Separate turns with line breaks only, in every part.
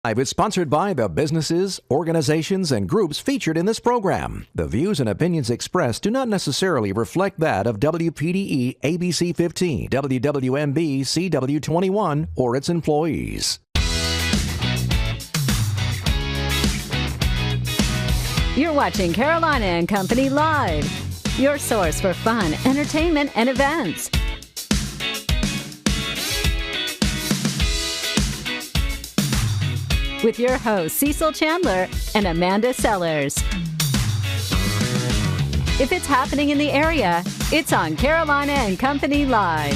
It's sponsored by the businesses, organizations, and groups featured in this program. The views and opinions expressed do not necessarily reflect that of WPDE ABC 15, WWMB CW 21, or its employees.
You're watching Carolina and Company Live, your source for fun, entertainment, and events. With your hosts, Cecil Chandler and Amanda Sellers. If it's happening in the area, it's on Carolina and Company Live.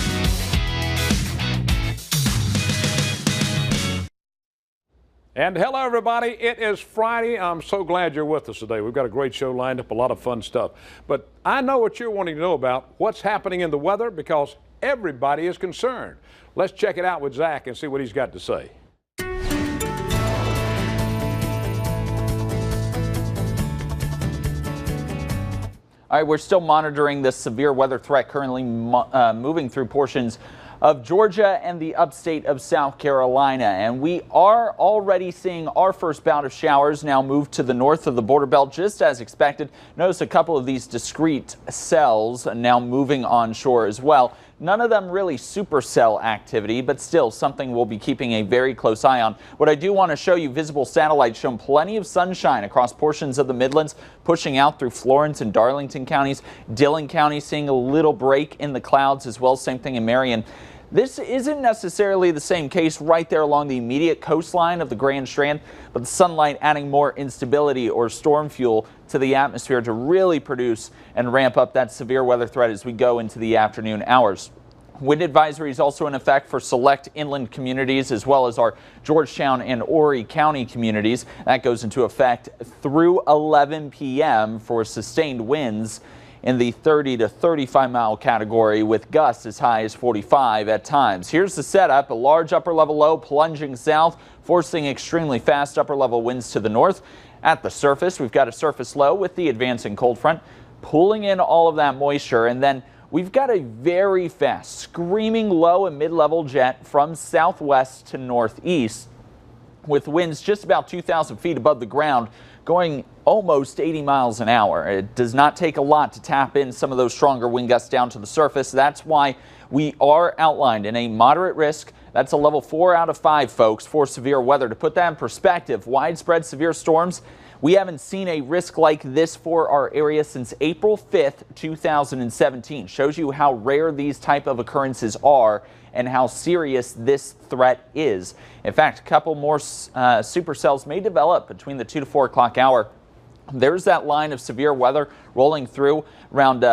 And hello, everybody. It is Friday. I'm so glad you're with us today. We've got a great show lined up, a lot of fun stuff. But I know what you're wanting to know about, what's happening in the weather, because everybody is concerned. Let's check it out with Zach and see what he's got to say.
All right, we're still monitoring this severe weather threat currently moving through portions of Georgia and the upstate of South Carolina. And we are already seeing our first bout of showers now move to the north of the border belt, just as expected. Notice a couple of these discrete cells now moving onshore as well. None of them really supercell activity, but still something we'll be keeping a very close eye on. What I do want to show you, visible satellites showing plenty of sunshine across portions of the Midlands, pushing out through Florence and Darlington counties. Dillon County seeing a little break in the clouds as well. Same thing in Marion. This isn't necessarily the same case right there along the immediate coastline of the Grand Strand, but the sunlight adding more instability or storm fuel to the atmosphere to really produce and ramp up that severe weather threat as we go into the afternoon hours. Wind advisory is also in effect for select inland communities as well as our Georgetown and Horry County communities. That goes into effect through 11 p.m. for sustained winds in the 30 to 35 mile category, with gusts as high as 45 at times. Here's the setup: a large upper level low plunging south, forcing extremely fast upper level winds to the north. At the surface, we've got a surface low with the advancing cold front pulling in all of that moisture, and then we've got a very fast screaming low and mid-level jet from southwest to northeast, with winds just about 2,000 feet above the ground, going almost 80 miles an hour. It does not take a lot to tap in some of those stronger wind gusts down to the surface. That's why we are outlined in a moderate risk. That's a level 4 out of 5, folks, for severe weather. To put that in perspective, widespread severe storms, we haven't seen a risk like this for our area since April 5th, 2017. Shows you how rare these type of occurrences are and how serious this threat is. In fact, a couple more supercells may develop between the 2 to 4 o'clock hour. There's that line of severe weather rolling through around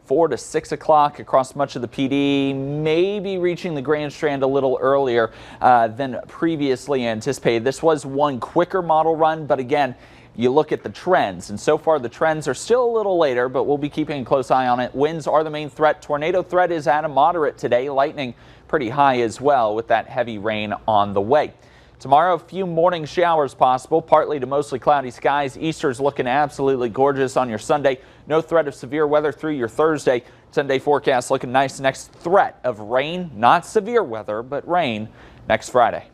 4 to 6 o'clock across much of the PD, maybe reaching the Grand Strand a little earlier than previously anticipated. This was one quicker model run, but again, you look at the trends, and so far the trends are still a little later, but we'll be keeping a close eye on it. Winds are the main threat. Tornado threat is at a moderate today. Lightning pretty high as well, with that heavy rain on the way. Tomorrow, a few morning showers possible, partly to mostly cloudy skies. Easter's looking absolutely gorgeous on your Sunday. No threat of severe weather through your Thursday. 10-day forecast looking nice. Next threat of rain, not severe weather, but rain next Friday.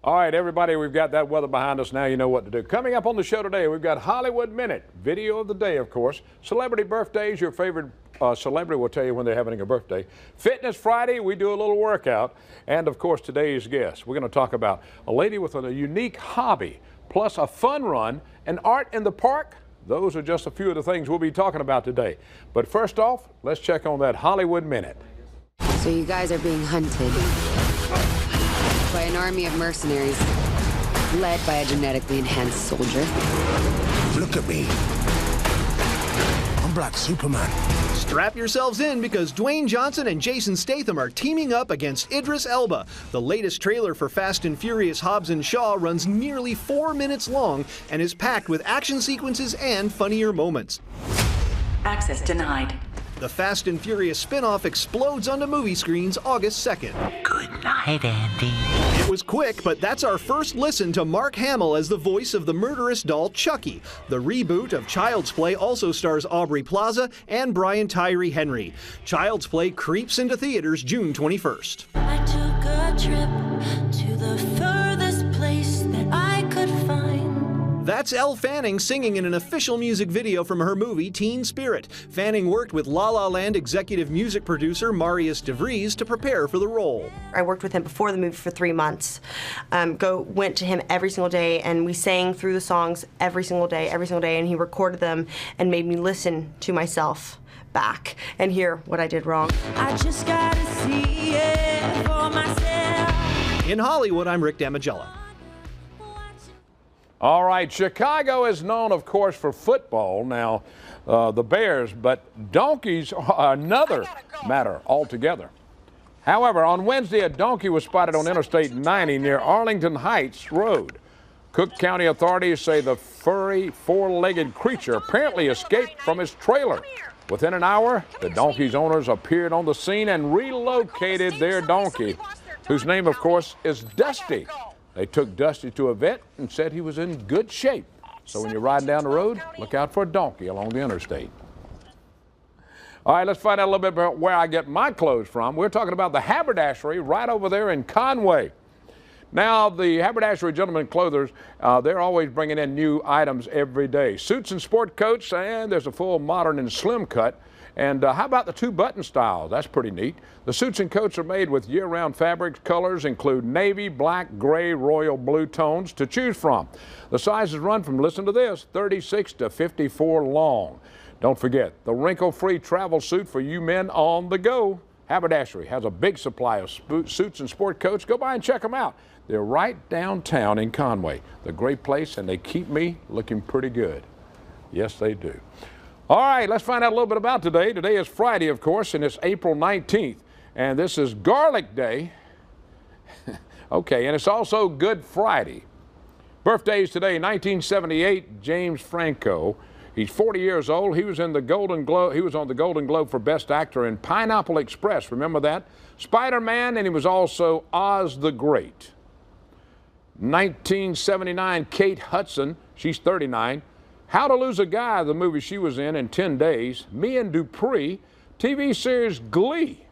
All right, everybody, we've got that weather behind us. Now you know what to do. Coming up on the show today, we've got Hollywood Minute, video of the day, of course. Celebrity birthdays, your favorite celebrity will tell you when they're having a birthday. Fitness Friday, we do a little workout. And, of course, today's guest. We're going to talk about a lady with a unique hobby, plus a fun run, and art in the park. Those are just a few of the things we'll be talking about today. But first off, let's check on that Hollywood Minute.
So you guys are being hunted by an army of mercenaries, led by a genetically enhanced soldier.
Look at me. I'm Black Superman.
Strap yourselves in, because Dwayne Johnson and Jason Statham are teaming up against Idris Elba. The latest trailer for Fast and Furious Hobbs and Shaw runs nearly 4 minutes long and is packed with action sequences and funnier moments.
Access denied.
The Fast and Furious spin-off explodes onto movie screens August 2nd.
Good night, Andy.
It was quick, but that's our first listen to Mark Hamill as the voice of the murderous doll Chucky. The reboot of Child's Play also stars Aubrey Plaza and Brian Tyree Henry. Child's Play creeps into theaters June 21st.
I took a trip to the
That's Elle Fanning singing in an official music video from her movie Teen Spirit. Fanning worked with La La Land executive music producer Marius DeVries to prepare for the role.
I worked with him before the movie for 3 months. Went to him every single day, and we sang through the songs every single day, and he recorded them and made me listen to myself back and hear what I did wrong.
I just gotta see it for myself.
In Hollywood, I'm Rick Damigella.
All right, Chicago is known, of course, for football. Now, the Bears, but donkeys are another matter altogether. However, on Wednesday, a donkey was spotted on Interstate 90 near Arlington Heights Road. Cook County authorities say the furry, four-legged creature apparently escaped from his trailer. Within an hour, the donkey's owners appeared on the scene and relocated their donkey, whose name, of course, is Dusty. They took Dusty to a vet and said he was in good shape. So when you're riding down the road, look out for a donkey along the interstate. All right, let's find out a little bit about where I get my clothes from. We're talking about the haberdashery right over there in Conway. Now, the haberdashery gentlemen clothers, they're always bringing in new items every day. Suits and sport coats, and there's a full modern and slim cut. And how about the two-button style? That's pretty neat. The suits and coats are made with year-round fabrics. Colors include navy, black, gray, royal blue tones to choose from. The sizes run from, listen to this, 36 to 54 long. Don't forget, the wrinkle-free travel suit for you men on the go. Haberdashery has a big supply of suits and sport coats. Go by and check them out. They're right downtown in Conway. They're a great place, and they keep me looking pretty good. Yes, they do. All right, let's find out a little bit about today. Today is Friday, of course, and it's April 19th. And this is Garlic Day. Okay, and it's also Good Friday. Birthdays today, 1978, James Franco. He's 40 years old. He was in the Golden Globe. He was on the Golden Globe for Best Actor in Pineapple Express. Remember that? Spider-Man, and he was also Oz the Great. 1979, Kate Hudson. She's 39. How to Lose a Guy, the movie she was in 10 days. Me and Dupree. TV series Glee.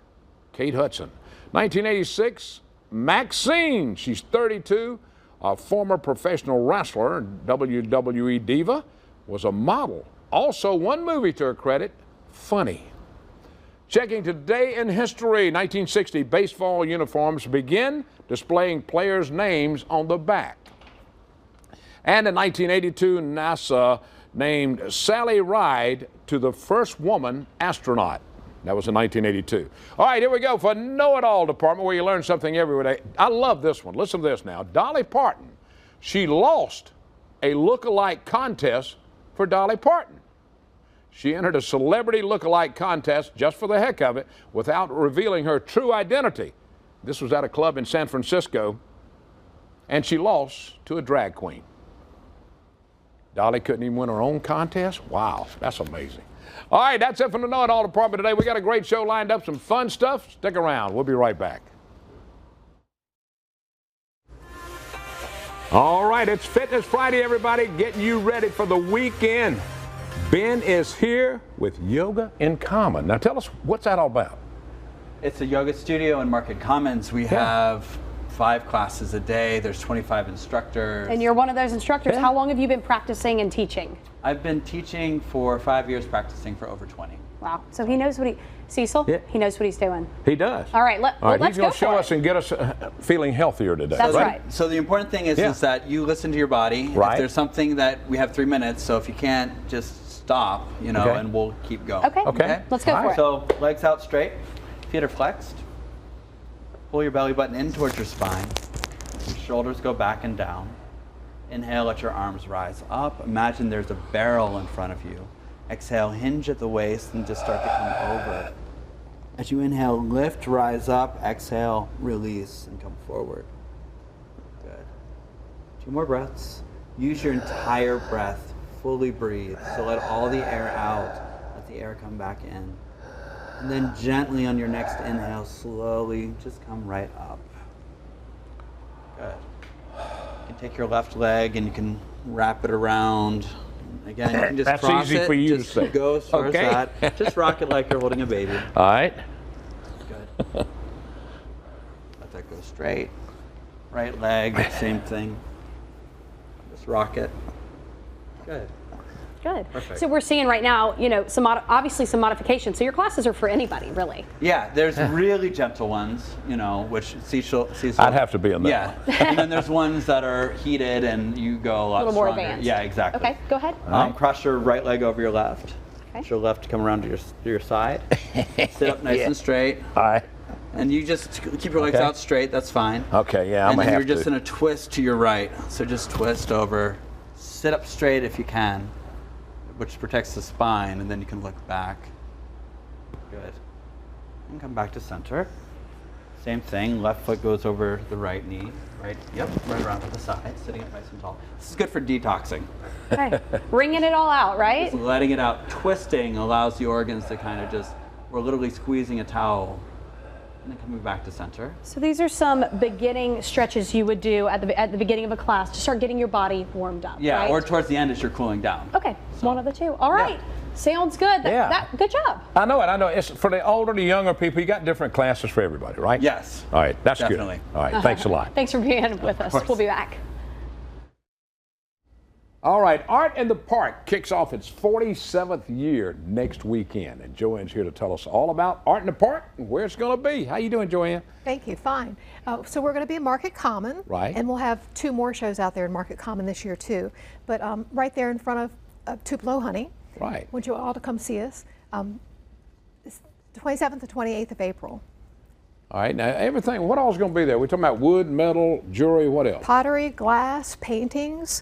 Kate Hudson. 1986, Maxine. She's 32. A former professional wrestler, WWE diva. Was a model. Also, one movie to her credit, Funny. Checking today in history, 1960, baseball uniforms begin displaying players' names on the back. And in 1982, NASA named Sally Ride to the first woman astronaut. That was in 1982. All right, here we go for Know It All Department, where you learn something every day. I love this one. Listen to this now. Dolly Parton. She lost a look-alike contest for Dolly Parton. She entered a celebrity look-alike contest just for the heck of it without revealing her true identity. This was at a club in San Francisco, and she lost to a drag queen. Dolly couldn't even win her own contest? Wow, that's amazing. All right, that's it from the Know It All Department today. We got a great show lined up, some fun stuff. Stick around. We'll be right back. All right, it's Fitness Friday, everybody. Getting you ready for the weekend. Ben is here with Yoga in Common. Now tell us, what's that all about?
It's a yoga studio in Market Commons. We have 5 classes a day. There's 25 instructors.
And you're one of those instructors. How long have you been practicing and teaching?
I've been teaching for 5 years, practicing for over 20.
Wow. So he knows what Cecil, he knows what he's doing.
He does.
All right, let's go.
He's going to show us and get us feeling healthier today.
That's right.
So the important thing is that you listen to your body.
Right.
If there's something that we have 3 minutes, so if you can't, just stop, and we'll keep going.
Okay. Let's go for it.
So legs out straight, feet are flexed. Pull your belly button in towards your spine. Your shoulders go back and down. Inhale, let your arms rise up. Imagine there's a barrel in front of you. Exhale, hinge at the waist and just start to come over. As you inhale, lift, rise up. Exhale, release, and come forward. Good. 2 more breaths. Use your entire breath. Fully breathe. So let all the air out. Let the air come back in. And then gently on your next inhale, slowly just come right up. Good. You can take your left leg and you can wrap it around. Again, you can just
That's
cross
easy
it.
for you
just
to say.
Go as far as that. Just rock it like you're holding a baby.
All right.
Good. Let that go straight. Right leg, same thing. Just rock it. Good.
Good.
Perfect.
So we're seeing right now, you know, obviously some modifications. So your classes are for anybody, really.
Yeah, there's really gentle ones, you know, which Cecil.
I'd have to be in that.
Yeah, and then there's ones that are heated and you go a lot
little more
stronger.
advanced.
Yeah, exactly.
Okay, go ahead.
Cross your right leg over your left.
Okay.
Your left to come around to your side. Sit up nice and straight.
All right.
And you just keep your legs out straight. That's fine.
Okay, yeah, I'm
and
gonna
then
have
you're just
to.
gonna twist to your right. So just twist over. Sit up straight if you can, which protects the spine, and then you can look back. Good. And come back to center. Same thing. Left foot goes over the right knee. Right. Yep. Right around to the side. Sitting up nice and tall. This is good for detoxing.
Okay. Wringing it all out, right?
Just letting it out. Twisting allows the organs to kind of just. We're literally squeezing a towel. And then coming back to center.
So these are some beginning stretches you would do at the beginning of a class to start getting your body warmed up.
Yeah,
right?
or towards the end as you're cooling down.
Okay, one of the two. All right, sounds good. Good job.
I know it. I know it's for the older, the younger people. You got different classes for everybody, right?
Yes.
All right, that's
Definitely.
good. All right, thanks a lot.
Thanks for being with us. We'll be back.
All right, Art in the Park kicks off its 47th year next weekend, and Joanne's here to tell us all about Art in the Park and where it's going to be. How you doing, Joanne?
Thank you. Fine. So we're going to be in Market Common,
right?
And we'll have 2 more shows out there in Market Common this year too. But right there in front of Tupelo Honey.
Right.
Want you all to come see us. It's 27th to 28th of April.
All right. Now everything. What all is going to be there? We're talking about wood, metal, jewelry. What else?
Pottery, glass, paintings.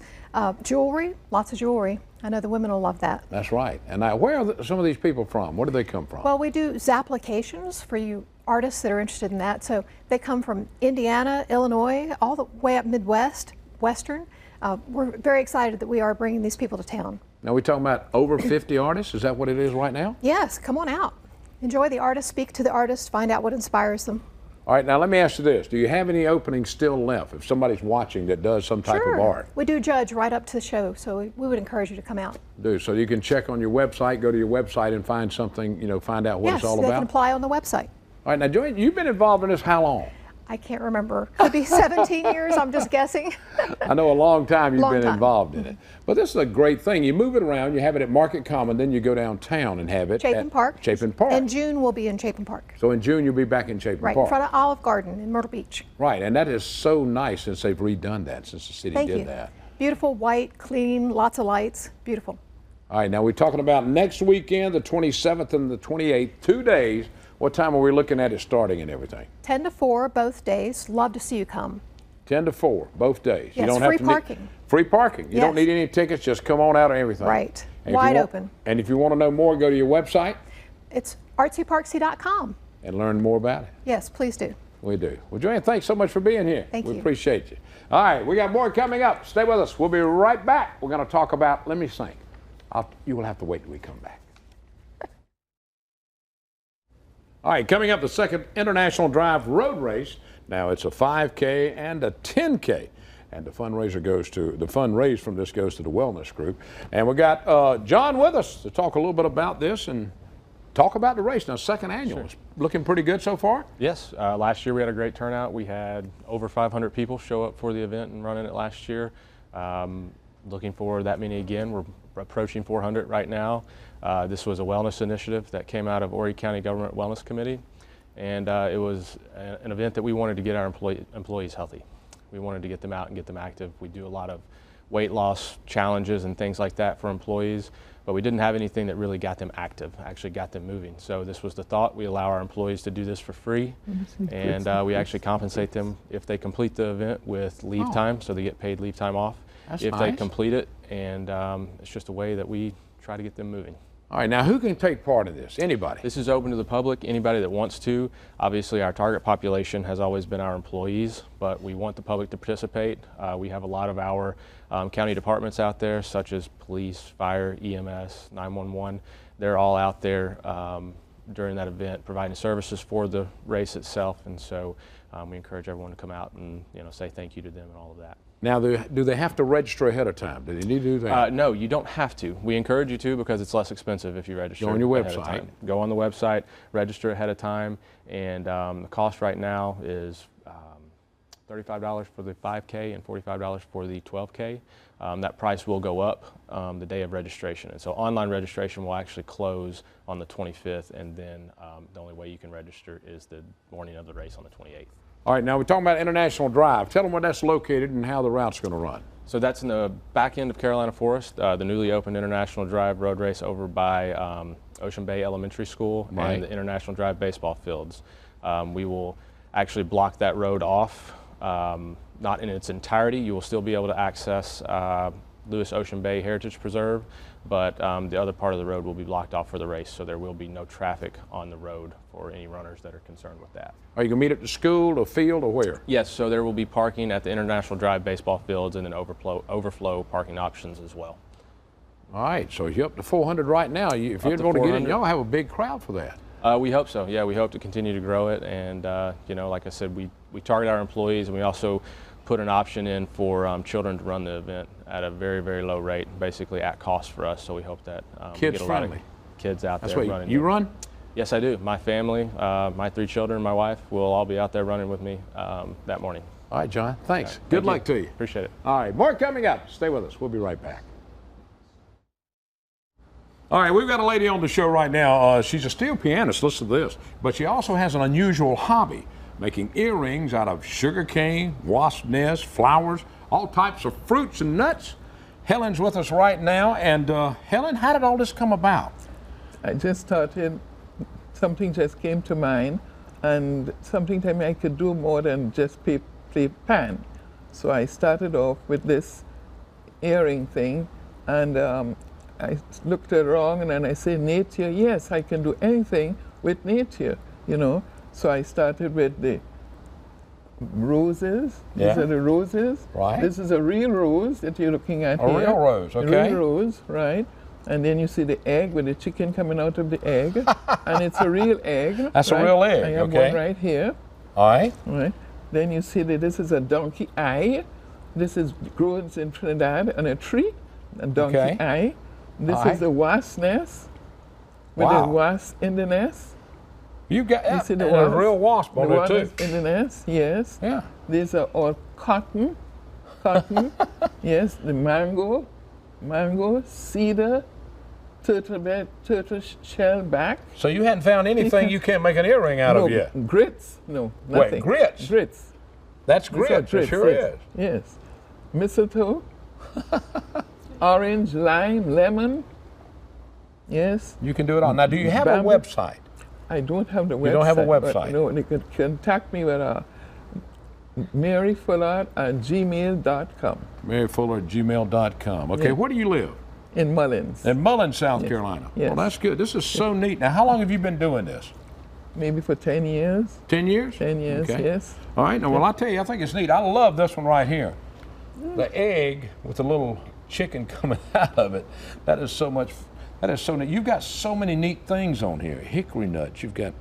Jewelry, lots of jewelry. I know the women will love that.
That's right. And now, where are some of these people from? Where do they come from?
Well, we do Zapplications for you artists that are interested in that. So they come from Indiana, Illinois, all the way up Midwest, Western. We're very excited that we are bringing these people to town.
Now, we're talking about over 50 artists? Is that what it is right now?
Yes, come on out. Enjoy the artists, speak to the artists, find out what inspires them.
All right, now let me ask you this. Do you have any openings still left if somebody's watching that does some type of art?
We do judge right up to the show, so we would encourage you to come out.
So you can check on your website, go to your website and find something, you know, find out what it's all
Yes, they
about?
can apply on the website.
All right, now Joanne, you've been involved in this how long?
I can't remember. Could be 17 years, I'm just guessing.
I know a long time you've been
time.
involved in it. But this is a great thing. You move it around, you have it at Market Common, then you go downtown and have it
Chapin Park.
Chapin Park.
In June, we'll be in Chapin Park.
So in June, you'll be back in Chapin
Right,
Park.
in front of Olive Garden in Myrtle Beach.
Right, and that is so nice since they've redone that, since the city
Thank
did
you.
that.
Beautiful, white, clean, lots of lights. Beautiful.
All right, now we're talking about next weekend, the 27th and the 28th, 2 days. What time are we looking at it starting and everything?
10 to 4 both days. Love to see you come.
10 to 4, both days.
Yes, free parking.
Free parking. You don't
Yes.
need any tickets, just come on out and everything.
Right.
And
Wide open.
And if you want to know more, go to your website.
It's artsyparksy.com.
And learn more about it.
Yes, please do.
We do. Well, Joanne, thanks so much for being here.
Thank
we
you.
appreciate you. All right, we got more coming up. Stay with us. We'll be right back. We're going to talk about, let me think. You will have to wait till we come back. All right, coming up, the second International Drive Road Race. Now it's a 5K and a 10K. And the fundraise from this goes to the Wellness Group. And we got John with us to talk a little bit about this and talk about the race. Now, second annual. It's looking pretty good so far?
Yes. Last year we had a great turnout. We had over 500 people show up for the event and running it last year. Looking for that many again. We're approaching 400 right now. This was a wellness initiative that came out of Horry County Government Wellness Committee. And it was an event that we wanted to get our employees healthy. We wanted to get them out and get them active. We do a lot of weight loss challenges and things like that for employees, but we didn't have anything that really got them active, actually got them moving. So this was the thought. We allow our employees to do this for free, and we actually compensate them if they complete the event with leave time, so they get paid leave time off if they complete it, and it's just a way that we try to get them moving.
All right, now who can take part in this? Anybody?
This is open to the public, anybody that wants to. Obviously our target population has always been our employees, but we want the public to participate. We have a lot of our county departments out there, such as police, fire, EMS, 911. They're all out there during that event providing services for the race itself, and so we encourage everyone to come out and say thank you to them and all of that.
Now, do they have to register ahead of time? Do they need to do that?
No, you don't have to. We encourage you to because it's less expensive if you register.
Go on your
ahead of
website.
time. Go on the website, register ahead of time, and the cost right now is $35 for the 5K and $45 for the 12K. That price will go up the day of registration. And so online registration will actually close on the 25th, and then the only way you can register is the morning of the race on the 28th.
All right, now we're talking about International Drive. Tell them where that's located and how the route's going to run.
So that's in the back end of Carolina Forest, the newly opened International Drive road race over by Ocean Bay Elementary School and the International Drive baseball fields. We will actually block that road off, not in its entirety. You will still be able to access Lewis Ocean Bay Heritage Preserve, but the other part of the road will be blocked off for the race, so there will be no traffic on the road for any runners that are concerned with that.
Are you going to meet at the school, the field, or where?
Yes, so there will be parking at the International Drive baseball fields and then overflow parking options as well.
All right, so you're up to 400 right now. If you're going to get in, y'all have a big crowd for that.
We hope so. Yeah, we hope to continue to grow it, and you know, like I said, we target our employees, and we also put an option in for children to run the event at a very, very low rate, basically at cost for us. So we hope that we get a lot of kids out there running.
You run?
Yes, I do. My family, my 3 children, my wife, will all be out there running with me that morning.
All right, John. Thanks.
Right.
Good luck to you.
Appreciate it.
All right, more coming up. Stay with us. We'll be right back. All right, we've got a lady on the show right now. She's a steel pianist. Listen to this. But she also has an unusual hobby, making earrings out of sugar cane, wasp nests, flowers, all types of fruits and nuts. Helen's with us right now. And Helen, how did all this come about?
I just started, something just came to mind, and something told me I could do more than just play pan. So I started off with this earring thing, and I looked around, and then I said, nature, yes, I can do anything with nature, you know. So I started with the roses. These are the roses.
Right.
This is a real rose that you're looking at here.
A real rose, okay.
A real rose, right. And then you see the egg with the chicken coming out of the egg. And it's a real egg.
That's a real egg,
I have
okay.
one right here.
All right.
Right. Then you see that this is a donkey eye. This is grows in Trinidad on a tree, a donkey eye. This is a wasp nest with a wasp in the nest.
You got
you see
a real wasp on there too.
In the nest, yes.
Yeah.
These are all cotton, yes, the mango, cedar, turtle shell back.
So you hadn't found anything you can't make an earring out of yet?
Grits, no, nothing.
Wait, grits?
Grits.
That's grits, it sure is.
Yes. Mistletoe, orange, lime, lemon, yes.
You can do it all. Now, do you have a website?
I don't have the website.
You don't have a website?
But, no, they could contact me with maryfuller@gmail.com.
maryfuller@gmail.com. Okay, where do you live?
In Mullins.
In Mullins, South Carolina.
Yes.
Well, that's good. This is so neat. Now, how long have you been doing this?
Maybe for 10 years.
10 years?
10 years, yes.
All right. Now, well, I'll tell you, I think it's neat. I love this one right here. The egg with the little chicken coming out of it. That is so much. That is so neat. You've got so many neat things on here. Hickory nuts. You've got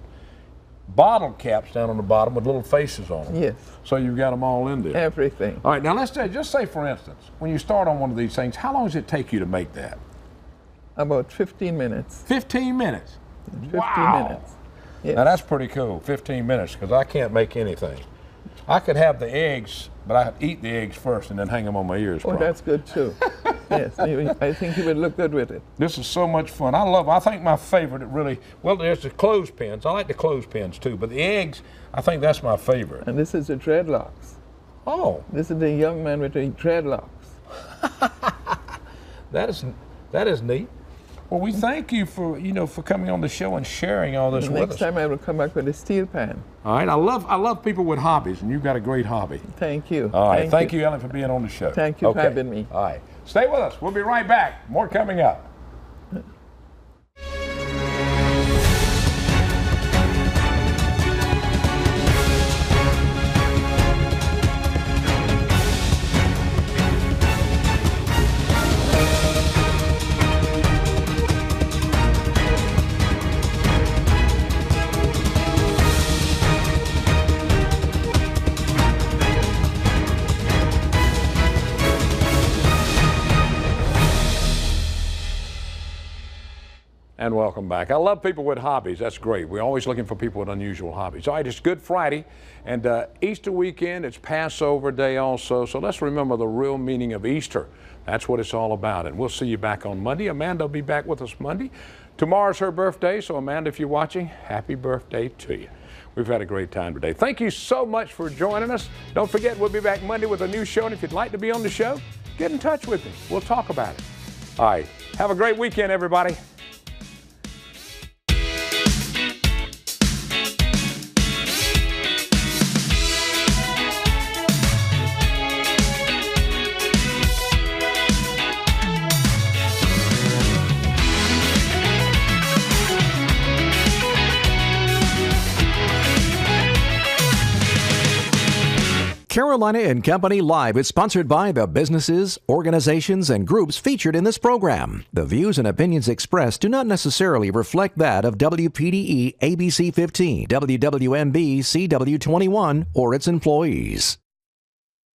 bottle caps down on the bottom with little faces on them.
Yes.
So you've got them all in there.
Everything.
All right. Now let's just say, for instance, when you start on one of these things, how long does it take you to make that?
About 15 minutes.
15 minutes.
15 minutes. Yes.
Now that's pretty cool. 15 minutes, because I can't make anything. I could have the eggs, but I eat the eggs first and then hang them on my ears.
Oh, that's good too. Yes, I think you would look good with it.
This is so much fun. I think my favorite, well, there's the clothespins. I like the clothespins too, but the eggs, I think that's my favorite.
And this is the dreadlocks.
Oh.
This is the young man with the dreadlocks.
That is neat. Well, we thank you for coming on the show and sharing all this with us.
Next time I will come back with a steel pan.
All right. I love people with hobbies, and you've got a great hobby.
Thank you.
All right. Thank you, Ellen, for being on the show.
Thank you for having me.
All right. Stay with us. We'll be right back. More coming up. And welcome back. I love people with hobbies. That's great. We're always looking for people with unusual hobbies. All right, it's Good Friday and Easter weekend. It's Passover Day also. So let's remember the real meaning of Easter. That's what it's all about. And we'll see you back on Monday. Amanda will be back with us Monday. Tomorrow's her birthday. So Amanda, if you're watching, happy birthday to you. We've had a great time today. Thank you so much for joining us. Don't forget, we'll be back Monday with a new show. And if you'd like to be on the show, get in touch with me. We'll talk about it. All right. Have a great weekend, everybody.
Carolina and Company Live is sponsored by the businesses, organizations, and groups featured in this program. The views and opinions expressed do not necessarily reflect that of WPDE ABC 15, WWMB CW 21, or its employees.